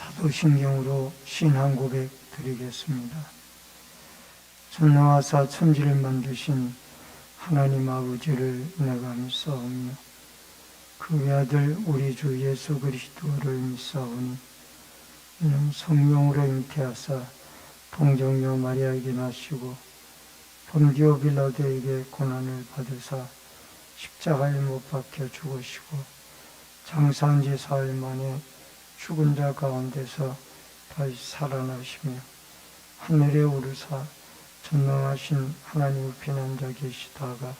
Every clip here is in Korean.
사도신경으로 신앙 고백 드리겠습니다. 전능하사 천지를 만드신 하나님 아버지를 내가 믿사오며 그 외아들 우리 주 예수 그리스도를 믿사오니 이는 성령으로 잉태하사 동정녀 마리아에게 나시고 본디오 빌라도에게 고난을 받으사 십자가에 못 박혀 죽으시고 장사한 지 사흘 만에 죽은 자 가운데서 다시 살아나시며 하늘에 오르사 전능하신 하나님의 피난자 계시다가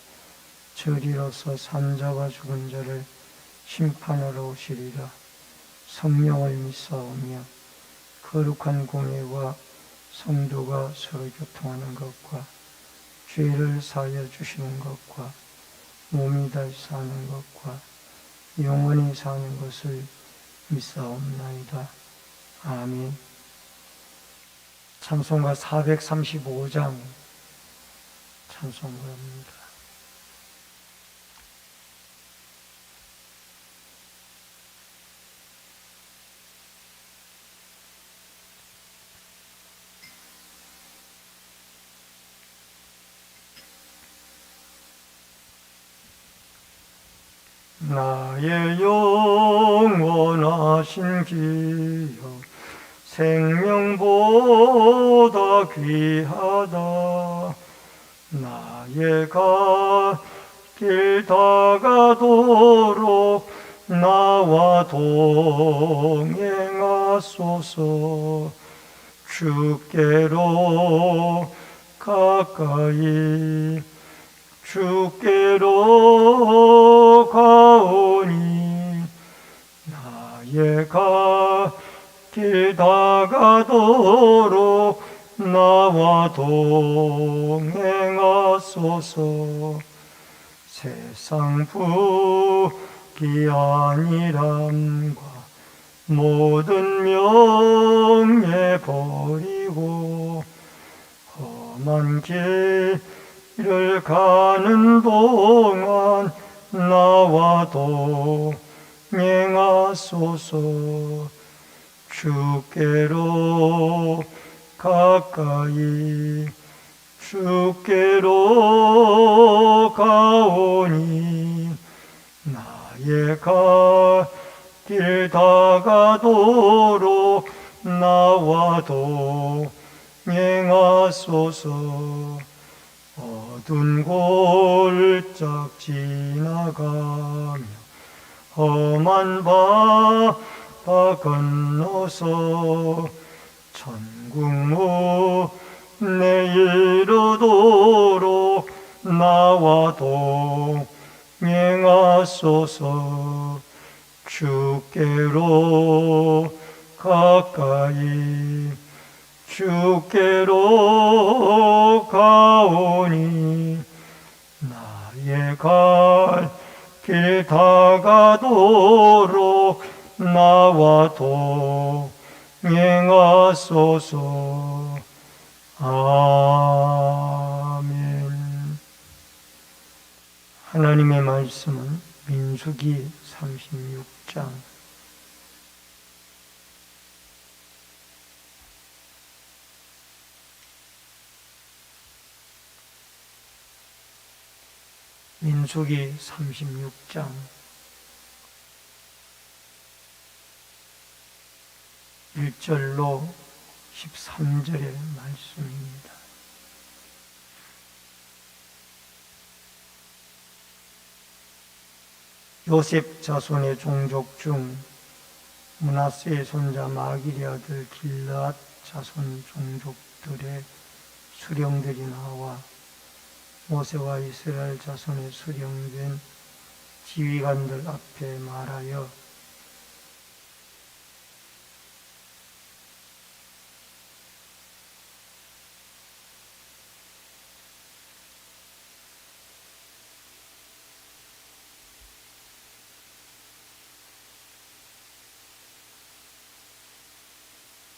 저리로서 산자와 죽은 자를 심판하러 오시리라. 성령을 믿사오며 거룩한 공예와 성도가 서로 교통하는 것과 죄를 사하여 주시는 것과 몸이 다시 사는 것과 영원히 사는 것을 믿사옵나이다. 아멘. 찬송가 435장 찬송가입니다. 나의 영원하신 기여 생명보다 귀하다. 나의 길 다가도록 나와 동행하소서. 주께로 가까이 주께로 가오니 나의 길 다가도록 나와 동행하소서. 세상 부귀한이람과 모든 명예 버리고 험한 길을 가는 동안 나와 동행하소서. 주께로 가까이 주께로 가오니 나의 길 다가도록 나와 동행하소서. 어두운 골짝 지나가며 험한 바다 건너서 천국 문에 이르도록 나와 동행하소서. 주께로 가까이 주께로 가오니 나의 길 다가도록 나와 동행하소서. 아멘. 하나님의 말씀은 민수기 36장 민수기 36장 1절로 13절의 말씀입니다. 요셉 자손의 종족 중 므낫세의 손자 마길의 아들 길르앗 자손 종족들의 수령들이 나와 모세와 이스라엘 자손의 수령된 지휘관들 앞에 말하여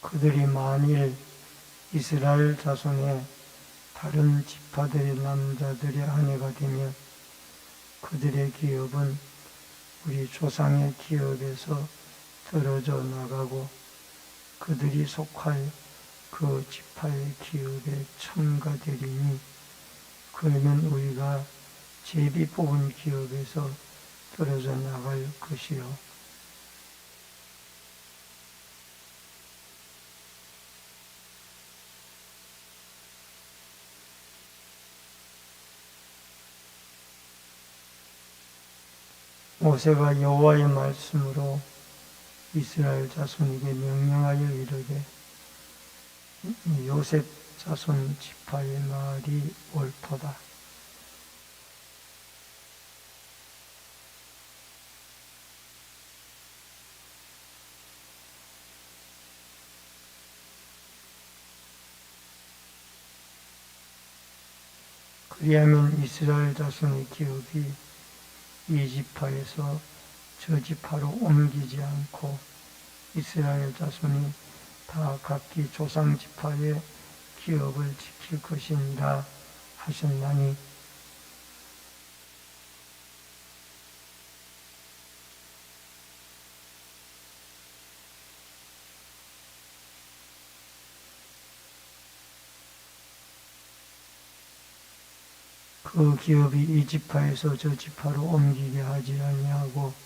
그들이 만일 이스라엘 자손의 다른 지파들의 남자들의 아내가 되면 그들의 기업은 우리 조상의 기업에서 떨어져 나가고 그들이 속할 그 지파의 기업에 첨가되리니 그러면 우리가 제비 뽑은 기업에서 떨어져 나갈 것이요. 모세가 여호와의 말씀으로 이스라엘 자손에게 명령하여 이르되 요셉 자손 지파의 말이 옳도다. 그리하면 이스라엘 자손의 기업이 이 지파에서 저 지파로 옮기지 않고 이스라엘 자손이 다 각기 조상 지파의 기업을 지킬 것이니라 하셨나니 그 기업이 이 지파에서 저 지파로 옮기게 하지 아니하고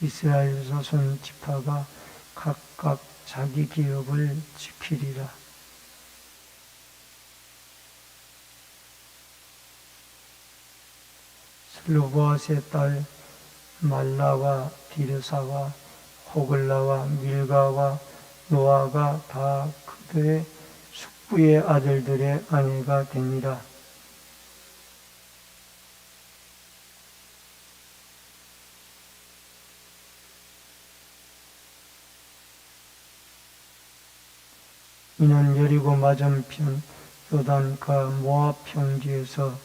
이스라엘 자손 지파가 각각 자기 기업을 지키리라. 슬로보앗의 딸 말라와 디르사와 호글라와 밀가와 노아가 다 그들의 숙부의 아들들의 아내가 되니라. 이는 여리고 맞은편 요단가 모압 평지에서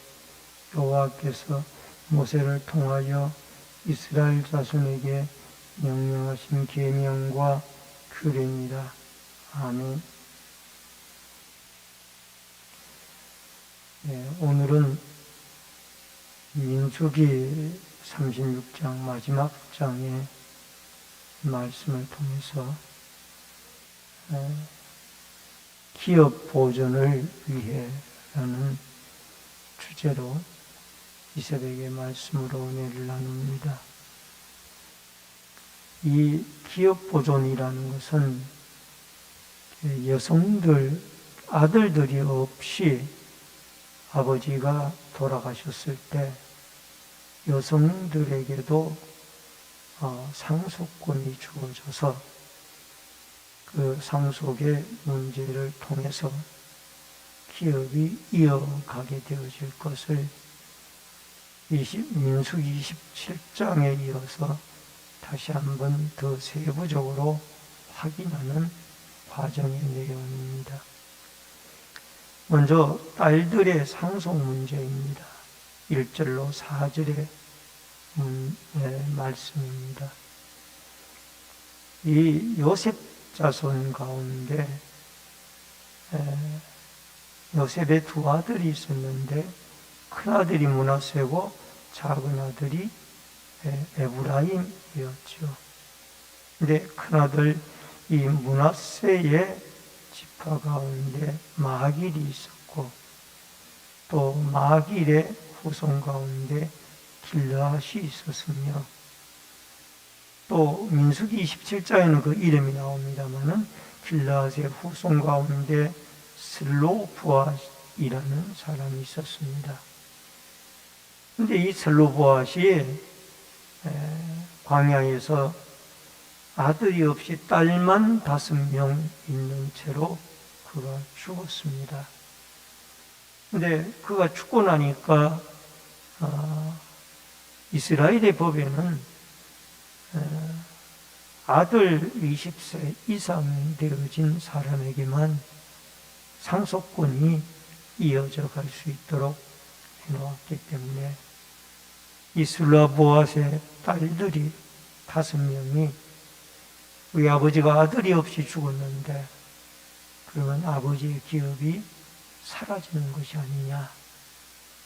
여호와께서 모세를 통하여 이스라엘 자손에게 명령하신 계명과 규례니라. 아멘. 오늘은 민수기 36장 마지막 장의 말씀을 통해서 기업 보존을 위해라는 주제로 이 새벽에 말씀으로 은혜를 나눕니다. 이 기업 보존이라는 것은 여성들, 아들들이 없이 아버지가 돌아가셨을 때 여성들에게도 상속권이 주어져서 그 상속의 문제를 통해서 기업이 이어가게 되어질 것을 민수기 27장에 이어서 다시 한번 더 세부적으로 확인하는 과정의 내용입니다. 먼저 딸들의 상속 문제입니다. 1절로 4절의 말씀입니다. 이 요셉 자손 가운데 요셉의 두 아들이 있었는데 큰아들이 므낫세고 작은 아들이 에브라임이었죠. 근데 큰아들 이 므낫세의 지파 가운데 마길이 있었고 또 마길의 후손 가운데 길르앗이 있었으며 또 민수기 27장에는 그 이름이 나옵니다마는 길르앗의 후손 가운데 슬로보앗이라는 사람이 있었습니다. 근데 이 슬로보앗이 광야에서 아들이 없이 딸만 5명 있는 채로 그가 죽었습니다. 근데 그가 죽고 나니까 이스라엘의 법에는 아들 20세 이상 되어진 사람에게만 상속권이 이어져 갈 수 있도록 해놓았기 때문에 이 슬로보앗의 딸들이 5명이 우리 아버지가 아들이 없이 죽었는데 그러면 아버지의 기업이 사라지는 것이 아니냐,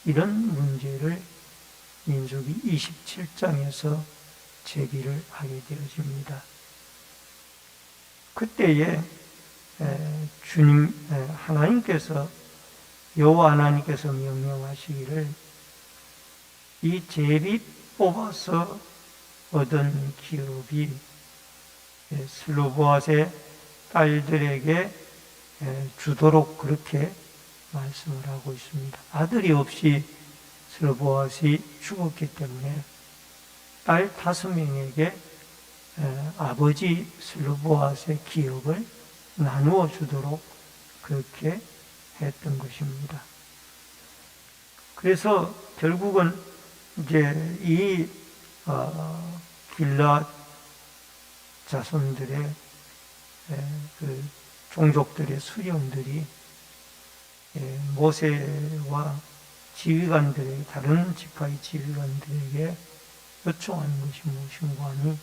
이런 문제를 민수기 27장에서 제기를 하게 되어집니다. 그때에 주님 하나님께서 여호와 하나님께서 명령하시기를 이 제비 뽑아서 얻은 기업이 슬로보앗의 딸들에게 주도록 그렇게 말씀을 하고 있습니다. 아들이 없이 슬로보앗이 죽었기 때문에 딸 5명에게 아버지 슬로보앗의 기업을 나누어 주도록 그렇게 했던 것입니다. 그래서 결국은 이제 이 길앗 자손들의 그 종족들의 수령들이 모세와 지휘관들에게, 다른 지파의 지휘관들에게 요청하는 것이 무엇인가 하니,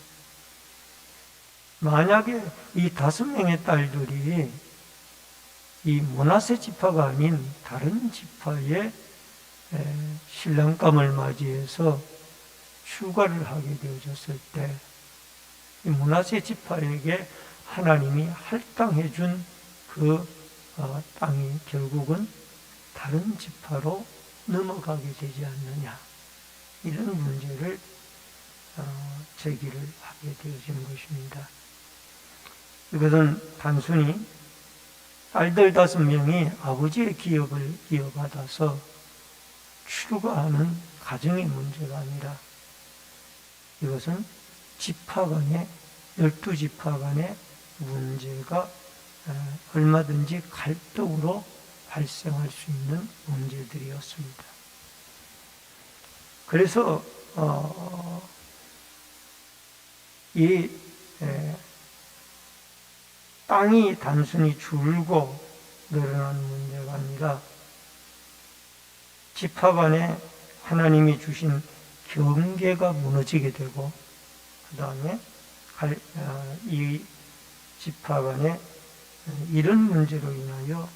만약에 이 5명의 딸들이 이 므낫세 지파가 아닌 다른 지파의 신랑감을 맞이해서 출가를 하게 되어졌을 때, 이 므낫세 지파에게 하나님이 할당해 준 그 땅이 결국은 다른 지파로 넘어가게 되지 않느냐, 이런 문제를 제기를 하게 되어진 것입니다. 이것은 단순히 딸들 5명이 아버지의 기업을 이어받아서 출가하는 가정의 문제가 아니라, 이것은 지파 간의, 12지파 간의 문제가 얼마든지 갈등으로 발생할 수 있는 문제들이었습니다. 그래서 이 땅이 단순히 줄고 늘어나는 문제가 아니라 지파 간에 하나님이 주신 경계가 무너지게 되고, 그 다음에 이 지파 간에 이런 문제로 인하여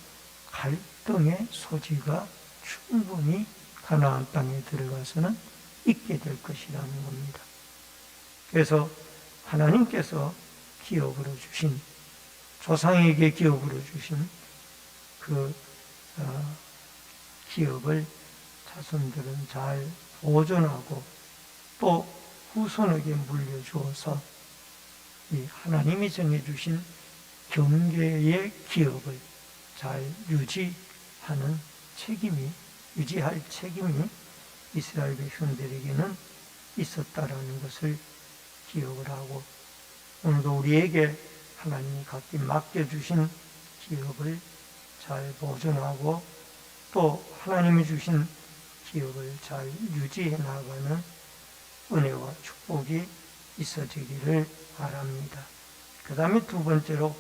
갈등의 소지가 충분히 가나안 땅에 들어가서는 있게 될 것이라는 겁니다. 그래서 하나님께서 기업으로 주신, 조상에게 기업으로 주신 그 기업을 자손들은 잘 보존하고 또 후손에게 물려주어서 이 하나님이 정해주신 경계의 기업을 잘 유지할 책임이 이스라엘 백성들에게는 있었다라는 것을 기억을 하고, 오늘도 우리에게 하나님이 각기 맡겨주신 기업을 잘 보존하고 또 하나님이 주신 기업을 잘 유지해 나가는 은혜와 축복이 있어지기를 바랍니다. 그 다음에 두 번째로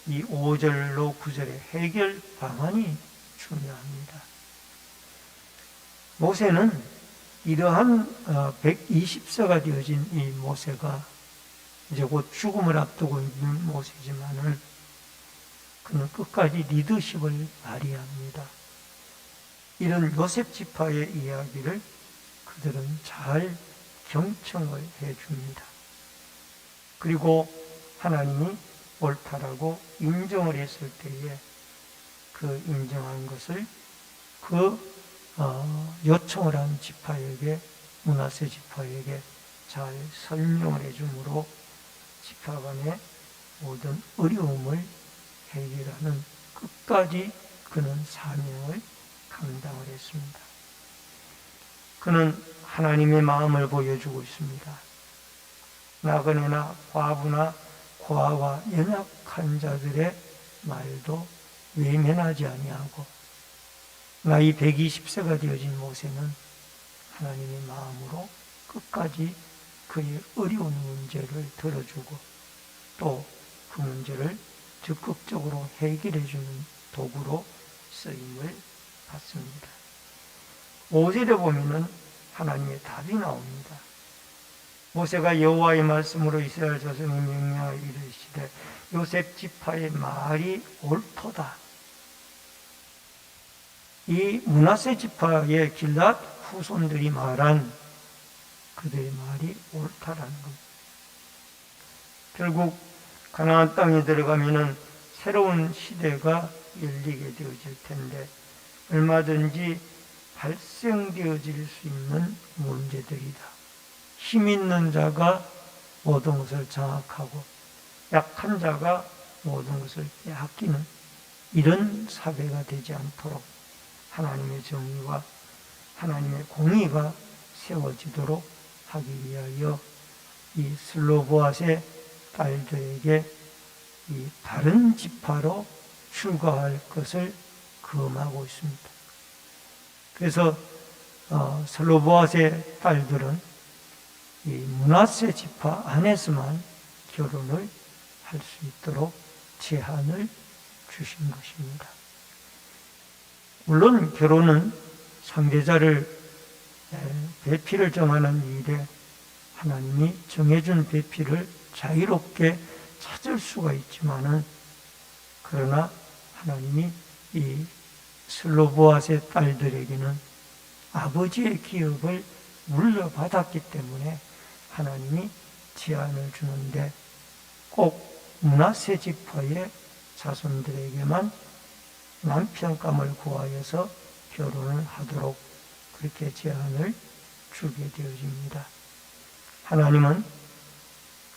이 5절로 9절의 해결 방안이 중요합니다. 모세는 이러한 120세가 되어진 이 모세가 이제 곧 죽음을 앞두고 있는 모세지만은 그는 끝까지 리더십을 발휘합니다. 이런 요셉 지파의 이야기를 그들은 잘 경청을 해줍니다. 그리고 하나님이 옳다라고 인정을 했을 때에 그 인정한 것을 요청을 한 지파에게, 므낫세 지파에게 잘 설명을 해주므로 지파 간의 모든 어려움을 해결하는 끝까지 그는 사명을 감당을 했습니다. 그는 하나님의 마음을 보여주고 있습니다. 나그네나 과부나 고아와 연약한 자들의 말도 외면하지 아니하고, 나이 120세가 되어진 모세는 하나님의 마음으로 끝까지 그의 어려운 문제를 들어주고 또 그 문제를 적극적으로 해결해주는 도구로 쓰임을 받습니다. 5절에 보면은 하나님의 답이 나옵니다. 모세가 여호와의 말씀으로 이스라엘 자손이 명령하여 이르시되 요셉 지파의 말이 옳도다. 이 므낫세 지파의 길앗 후손들이 말한 그들의 말이 옳다라는 겁니다. 결국 가나안 땅에 들어가면은 새로운 시대가 열리게 되어질 텐데 얼마든지 발생되어질 수 있는 문제들이다. 힘 있는 자가 모든 것을 장악하고 약한 자가 모든 것을 빼앗기는 이런 사회가 되지 않도록 하나님의 정의와 하나님의 공의가 세워지도록 하기 위하여 이 슬로보앗의 딸들에게 이 다른 지파로 출가할 것을 금하고 있습니다. 그래서 슬로보앗의 딸들은 이 므낫세 지파 안에서만 결혼을 할 수 있도록 제한을 주신 것입니다. 물론 결혼은 상대자를 배필을 정하는 일에 하나님이 정해준 배필을 자유롭게 찾을 수가 있지만은 그러나 하나님이 이 슬로보앗의 딸들에게는 아버지의 기업을 물려받았기 때문에 하나님이 제한을 주는데 꼭 므낫세 지파의 자손들에게만 남편감을 구하여서 결혼을 하도록 그렇게 제한을 주게 되어집니다. 하나님은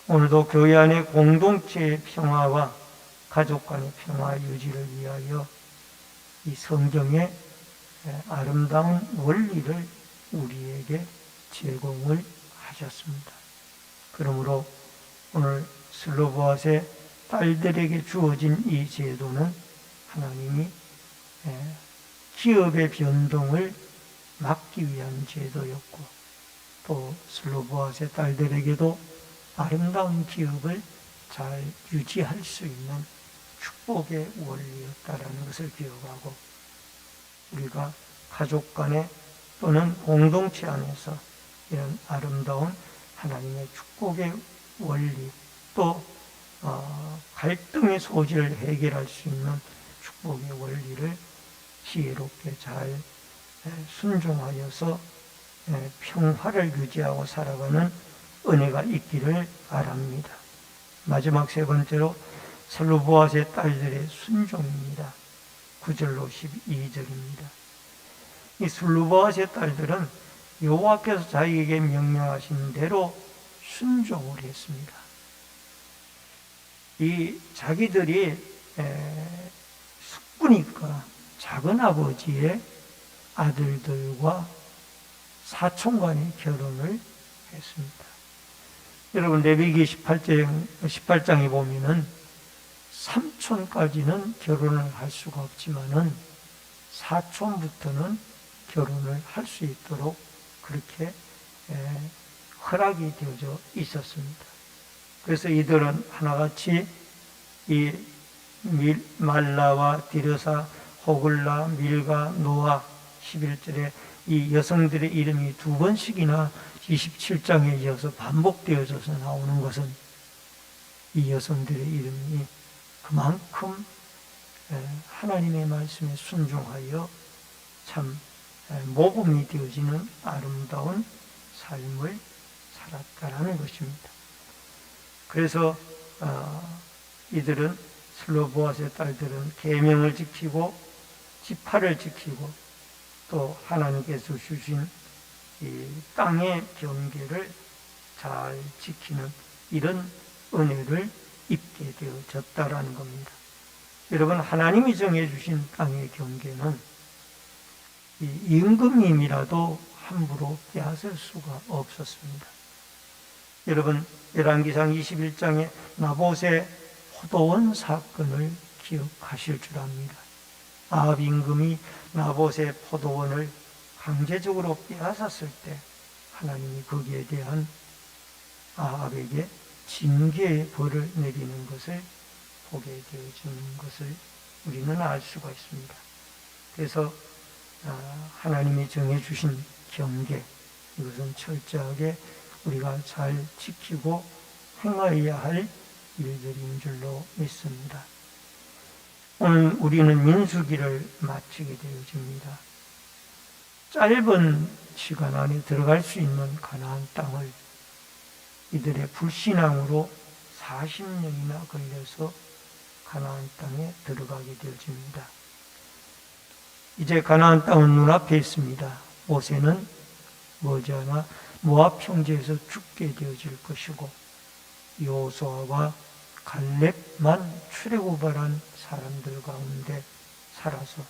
오늘도 교회 안의 공동체의 평화와 가족 간의 평화 유지를 위하여 이 성경의 아름다운 원리를 우리에게 제공을 하셨습니다. 그러므로 오늘 슬로보앗의 딸들에게 주어진 이 제도는 하나님이 기업의 변동을 막기 위한 제도였고 또 슬로보앗의 딸들에게도 아름다운 기업을 잘 유지할 수 있는 축복의 원리였다라는 것을 기억하고 우리가 가족 간에 또는 공동체 안에서 이런 아름다운 하나님의 축복의 원리 또 갈등의 소지를 해결할 수 있는 축복의 원리를 지혜롭게 잘 순종하여서 평화를 유지하고 살아가는 은혜가 있기를 바랍니다. 마지막 세 번째로 슬로보앗의 딸들의 순종입니다. 9절로 12절입니다. 이 슬로보앗의 딸들은 여호와께서 자기에게 명령하신 대로 순종을 했습니다. 이 자기들이 숙부니까 작은 아버지의 아들들과 사촌 간의 결혼을 했습니다. 여러분 레위기 18장에 보면은 삼촌까지는 결혼을 할 수가 없지만은 사촌부터는 결혼을 할 수 있도록 그렇게 허락이 되어져 있었습니다. 그래서 이들은 하나같이 이 말라와 디르사, 호글라, 밀가, 노아 11절에 이 여성들의 이름이 두 번씩이나 27장에 이어서 반복되어져서 나오는 것은 이 여성들의 이름이 그만큼 하나님의 말씀에 순종하여 참 모범이 되어지는 아름다운 삶을 살았다라는 것입니다. 그래서 이들은 슬로보앗의 딸들은 계명을 지키고 지파를 지키고 또 하나님께서 주신 이 땅의 경계를 잘 지키는 이런 은혜를 입게 되어졌다라는 겁니다. 여러분 하나님이 정해주신 땅의 경계는 이 임금님이라도 함부로 빼앗을 수가 없었습니다. 여러분 열왕기상 21장에 나봇의 포도원 사건을 기억하실 줄 압니다. 아합 임금이 나봇의 포도원을 강제적으로 빼앗았을 때 하나님이 거기에 대한 아합에게 징계의 벌을 내리는 것을 보게 되어지는 것을 우리는 알 수가 있습니다. 그래서 하나님이 정해주신 경계 이것은 철저하게 우리가 잘 지키고 행하여야 할 일들인 줄로 믿습니다. 오늘 우리는 민수기를 마치게 되어집니다. 짧은 시간 안에 들어갈 수 있는 가나안 땅을 이들의 불신앙으로 40년이나 걸려서 가나안 땅에 들어가게 되어집니다. 이제 가나안 땅은 눈앞에 있습니다. 모세는 머지않아 모압 형제에서 죽게 되어질 것이고 여호수아와 갈렙만 출애굽한 사람들 가운데 살아서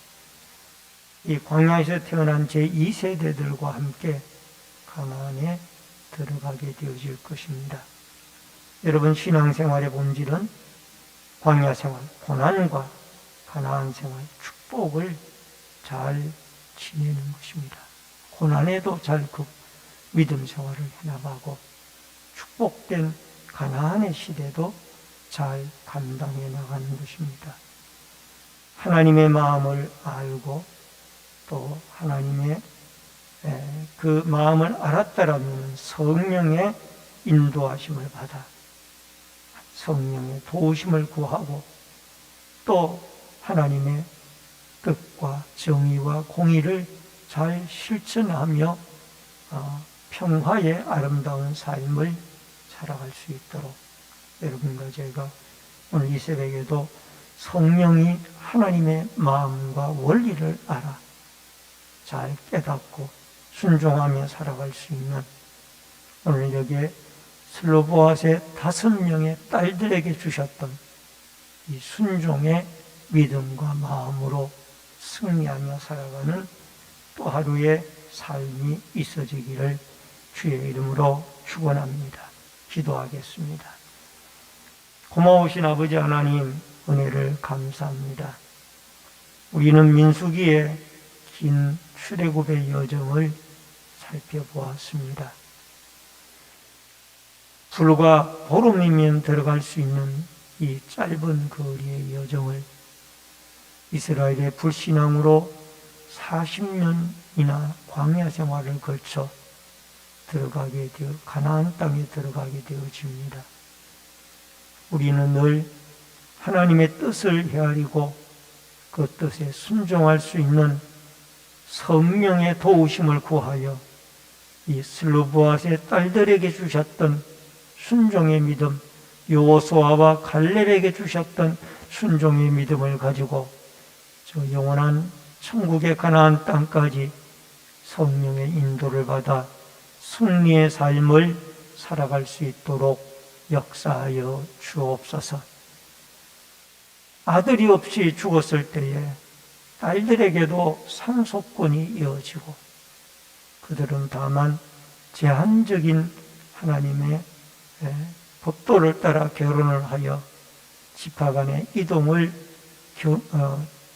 이 광야에서 태어난 제2세대들과 함께 가나안에 들어가게 되어질 것입니다. 여러분, 신앙생활의 본질은 광야생활, 고난과 가나안 생활, 축복을 잘 지내는 것입니다. 고난에도 잘 믿음 생활을 해나가고 축복된 가나안의 시대도 잘 감당해 나가는 것입니다. 하나님의 마음을 알고 또 하나님의 그 마음을 알았다라면 성령의 인도하심을 받아 성령의 도우심을 구하고 또 하나님의 뜻과 정의와 공의를 잘 실천하며 평화의 아름다운 삶을 살아갈 수 있도록 여러분과 제가 오늘 이 새벽에도 성령이 하나님의 마음과 원리를 알아 잘 깨닫고 순종하며 살아갈 수 있는 오늘 여기에 슬로보앗의 5명의 딸들에게 주셨던 이 순종의 믿음과 마음으로 승리하며 살아가는 또 하루의 삶이 있어지기를 주의 이름으로 축원합니다. 기도하겠습니다. 고마우신 아버지 하나님, 은혜를 감사합니다. 우리는 민수기의 긴 출애굽의 여정을 살펴보았습니다. 불과 보름이면 들어갈 수 있는 이 짧은 거리의 여정을 이스라엘의 불신앙으로 40년이나 광야 생활을 거쳐 가나안 땅에 들어가게 되어집니다. 우리는 늘 하나님의 뜻을 헤아리고 그 뜻에 순종할 수 있는 성령의 도우심을 구하여 이 슬로보앗의 딸들에게 주셨던 순종의 믿음, 여호수아와 갈렙에게 주셨던 순종의 믿음을 가지고 저 영원한 천국의 가나안 땅까지 성령의 인도를 받아 승리의 삶을 살아갈 수 있도록 역사하여 주옵소서. 아들이 없이 죽었을 때에 딸들에게도 상속권이 이어지고 그들은 다만 제한적인 하나님의 법도를 따라 결혼을 하여 지파 간의 이동을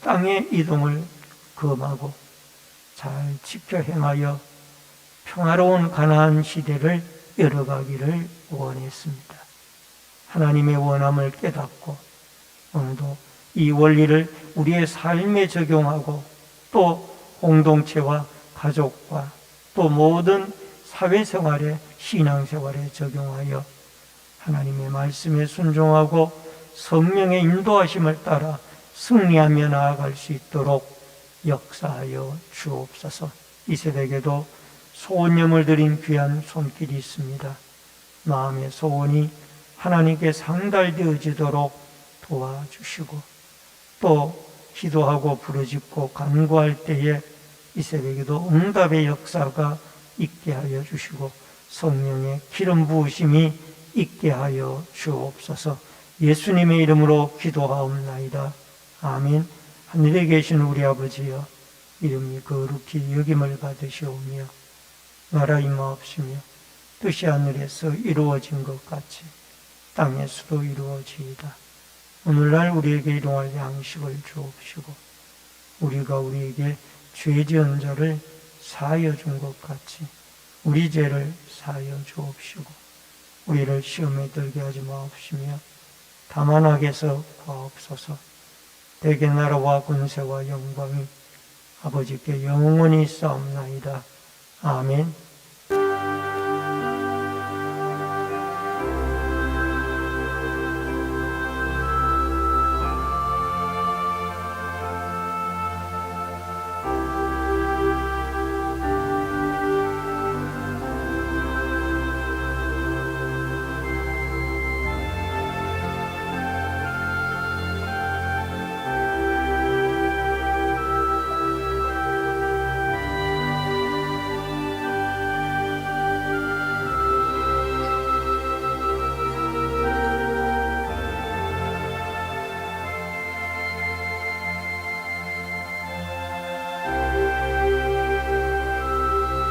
땅의 이동을 금하고 잘 지켜 행하여 평화로운 가나안 시대를 열어가기를 원했습니다. 하나님의 원함을 깨닫고 오늘도 이 원리를 우리의 삶에 적용하고 또 공동체와 가족과 또 모든 사회생활에 신앙생활에 적용하여 하나님의 말씀에 순종하고 성령의 인도하심을 따라 승리하며 나아갈 수 있도록 역사하여 주옵소서. 이 새벽에도 소원념을 드린 귀한 손길이 있습니다. 마음의 소원이 하나님께 상달되어지도록 도와주시고 또 기도하고 부르짖고 간구할 때에 이 새벽에도 응답의 역사가 있게 하여 주시고 성령의 기름 부으심이 있게 하여 주옵소서. 예수님의 이름으로 기도하옵나이다. 아멘. 하늘에 계신 우리 아버지여, 이름이 거룩히 여김을 받으시오며 나라 임하옵시며 뜻이 하늘에서 이루어진 것 같이 땅에서도 이루어지이다. 오늘날 우리에게 일용할 양식을 주옵시고 우리가 우리에게 죄 지은 자를 사하여 준 것 같이 우리 죄를 사하여 주옵시고 우리를 시험에 들게 하지 마옵시며 다만 악에서 구하옵소서. 대개 나라와 권세와 영광이 아버지께 영원히 있사옵나이다. 아멘.